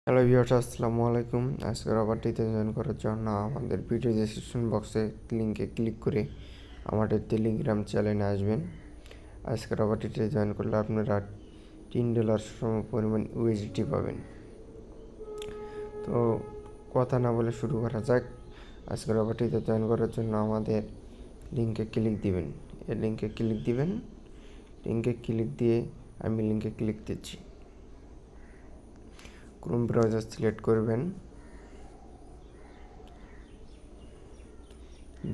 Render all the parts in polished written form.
Hello viewers, আসসালামু আলাইকুম। আজকের অফারটিতে জয়েন করার জন্য আমাদের ভিডিও ডেসক্রিপশন বক্সে লিঙ্কে ক্লিক করে আমাদের টেলিগ্রাম চ্যানেলে আসবেন। আজকের অফারটিতে জয়েন করলে আপনারা $3 সম পরিমাণ ইউএসডিটি পাবেন। তো কথা না বলে শুরু করা যাক। আজকের অফারটিতে জয়েন করার জন্য আমাদের লিঙ্কে ক্লিক দিবেন। এই লিঙ্কে ক্লিক দিবেন। লিঙ্কে ক্লিক দিয়ে আমি লিঙ্কে ক্লিক দিচ্ছি। ক্রোম ব্রাউজার সিলেক্ট করবেন,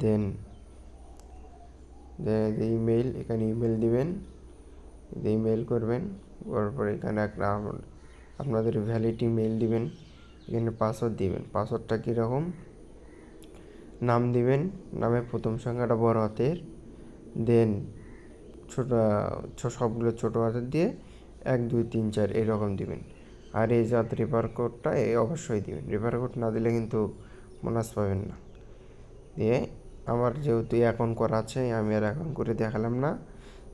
দেন ইমেল, এখানে ইমেল দিবেন, ইমেল করবেন। করার পরে এখানে একটা আপনাদের ভ্যালিড ইমেল দিবেন, এখানে পাসওয়ার্ড দিবেন। পাসওয়ার্ডটা কীরকম, নাম দিবেন, নামের প্রথম সংখ্যাটা বড় হাতের, দেন সবগুলো ছোটো হাতের দিয়ে 1 2 3 4 এরকম দিবেন। আর এই জাত রেফার কোডটা অবশ্যই দিবেন, রেফার কোড না দিলে কিন্তু বোনাস পাবেন না। দিয়ে আমার যেহেতু অ্যাকাউন্ট করা আছে, আমি আর অ্যাকাউন্ট করে দেখালাম না।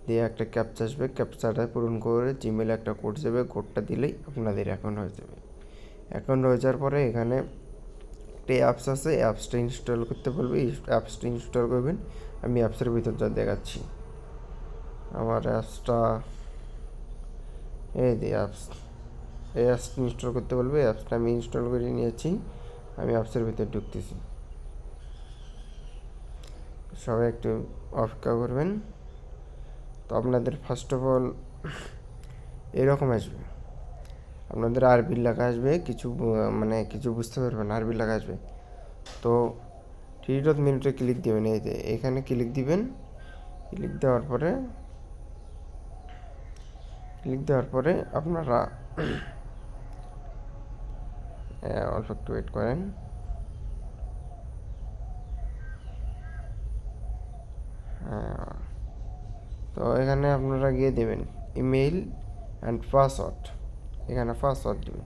দিয়ে একটা ক্যাপচা আসবে, ক্যাপচাটা পূরণ করে জিমেলে একটা কোড যাবে, কোডটা দিলেই আপনাদের অ্যাকাউন্ট হয়ে যাবে। অ্যাকাউন্ট হয়ে যাওয়ার পরে এখানে একটা অ্যাপস আছে, অ্যাপসটা ইনস্টল করতে বলবে, অ্যাপসটা ইনস্টল করবেন। আমি অ্যাপসের ভিতর যা দেখাচ্ছি, আমার অ্যাপসটা এই অ্যাপসটা ইনস্টল করতে বলবে। অ্যাপসটা আমি ইনস্টল করে নিয়েছি, আমি অ্যাপসের ভিতর ঢুকতেছি। সবাই একটু অপেক্ষা করবেন। তো আপনাদের ফার্স্ট অফ অল এরকম আসবে, আপনাদের আরবি লেখা আসবে, কিছু বুঝতে পারবেন, আরবি লেখা আসবে। তো 3.মিনিটে ক্লিক দিবেন, এই যে এখানে ক্লিক দিবেন। ক্লিক দেওয়ার পরে আপনারা অল্প একটু ওয়েট করেন। তো এখানে আপনারা গিয়ে দেবেন ইমেইল অ্যান্ড পাসওয়ার্ড। এখানে পাসওয়ার্ড দেবেন,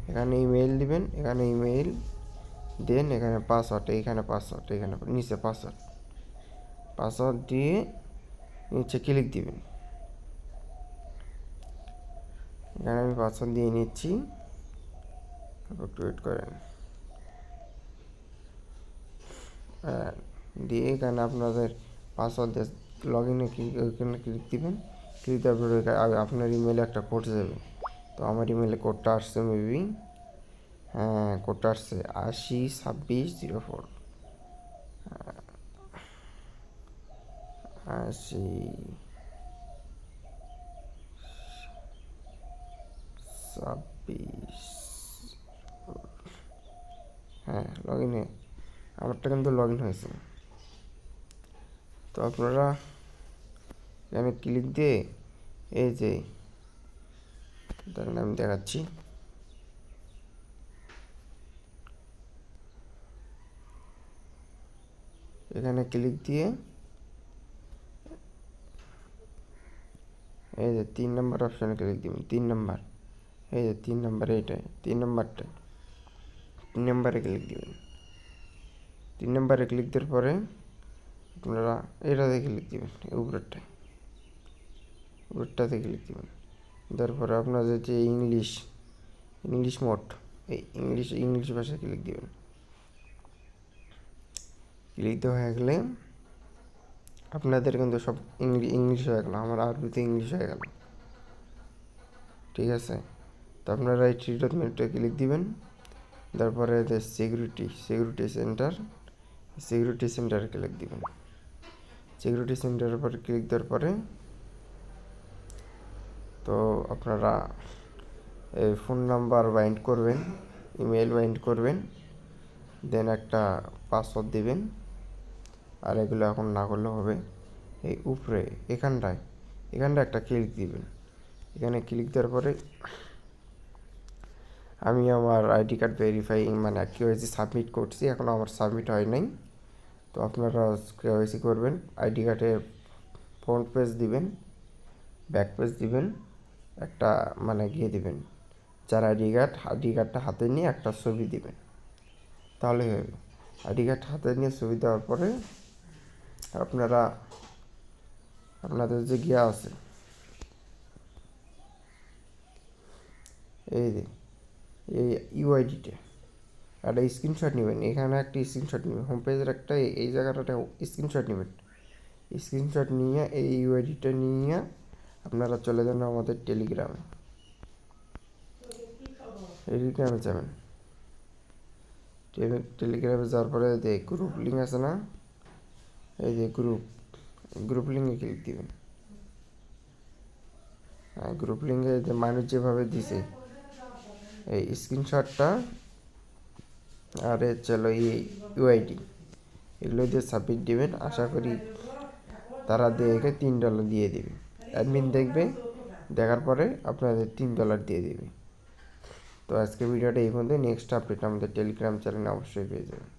এখানে ইমেইল দিবেন, এখানে ইমেইল দেন, এখানে পাসওয়ার্ড, এখানে নিচে পাসওয়ার্ড দিয়ে নিচে ক্লিক দিবেন। এখানে আমি পাসওয়ার্ড দিয়ে নিচ্ছি, একটু ওয়েট করেন। দিয়ে এখানে আপনাদের পাসওয়ার্ড লগ ইনে ওইখানে ক্লিক দিবেন। ক্লিক দেওয়ার পরে আপনার ইমেলে একটা কোড যাবে। তো আমার ইমেলে কোডটা আসছে, মেবি হ্যাঁ কোডটা আসছে 802604, 8026। হ্যাঁ, লগ ইনে আমারটা কিন্তু লগ ইন হয়েছে। তো আপনারা এখানে ক্লিক দিয়ে এই যে ধরেন আমি দেখাচ্ছি, এখানে ক্লিক দিয়ে এই যে 3 নম্বর অপশানে ক্লিক দিবেন। 3 নম্বর, এই যে 3 নম্বর, এইটাই 3 নম্বরটা, 3 নম্বরে ক্লিক দিবেন। 3 নম্বরে ক্লিক দেওয়ার পরে আপনারা এটাতে ক্লিক দিবেন, উপরেরটাতে ক্লিক দিবেন। তারপরে আপনাদের যে ইংলিশ মোড, এই ইংলিশ ভাষায় ক্লিক দিবেন। ক্লিক দেওয়া হয়ে গেলে আপনাদের কিন্তু সব ইংলিশ হয়ে গেল, আমার আরবিতে ইংলিশ হয়ে গেল, ঠিক আছে। তো আপনারা এই 3.মিনিটে ক্লিক দিবেন। তারপরে যে সিকিউরিটি সেন্টারে ক্লিক দিবেন। সিকিউরিটি সেন্টারের পরে ক্লিক দেওয়ার পরে তো আপনারা এই ফোন নাম্বার বাইন্ড করবেন, ইমেল বাইন্ড করবেন, দেন একটা পাসওয়ার্ড দিবেন। আর এগুলো এখন না করলে হবে, এই উপরে এখানটায় একটা ক্লিক দিবেন। এখানে ক্লিক দেওয়ার পরে আমি আমার ID card verifying KYC submit করছি, এখনও আমার সাবমিট হয় নাই। তো আপনারা কেওয়াইসি করবেন, আইডি কার্ডের ফ্রন্ট পেজ দিবেন, ব্যাক পেজ দিবেন, একটা গিয়ে দিবেন, যার আইডি কার্ডটা হাতে নিয়ে একটা ছবি দিবেন, তাহলে হবে। আইডি কার্ড হাতে নিয়ে ছবি দেওয়ার পরে আপনাদের যে গিয়া আছে, এই যে এই ইউআইডিটা একটা স্ক্রিনশট নেবেন, এখানে একটা স্ক্রিনশট নেবেন, হোম পেজের একটা এই জায়গাটা স্ক্রিনশট নেবেন। স্ক্রিনশট নিয়ে এই ইউআইডিটা নিয়ে আপনারা চলে যান আমাদের টেলিগ্রামে। টেলিগ্রামে যাবেন, টেলিগ্রামে যাওয়ার পরে যে গ্রুপ লিঙ্ক আছে না, এই যে গ্রুপ লিঙ্কে ক্লিক দিবেন। গ্রুপ লিঙ্কে যে মানুষ যেভাবে দিছে এই স্ক্রিনশটটা আর চলো এই ইউআইডি এগুলো দিয়ে সাবমিট দিবেন। আশা করি তারা দেখে $3 দিয়ে দেবে। অ্যাডমিন দেখবে, দেখার পরে আপনাদের $3 দিয়ে দেবে। তো আজকে ভিডিওটা এই পর্যন্ত। নেক্সট আপডেট আমাদের টেলিগ্রাম চ্যানেলে অবশ্যই পেয়ে যাবেন।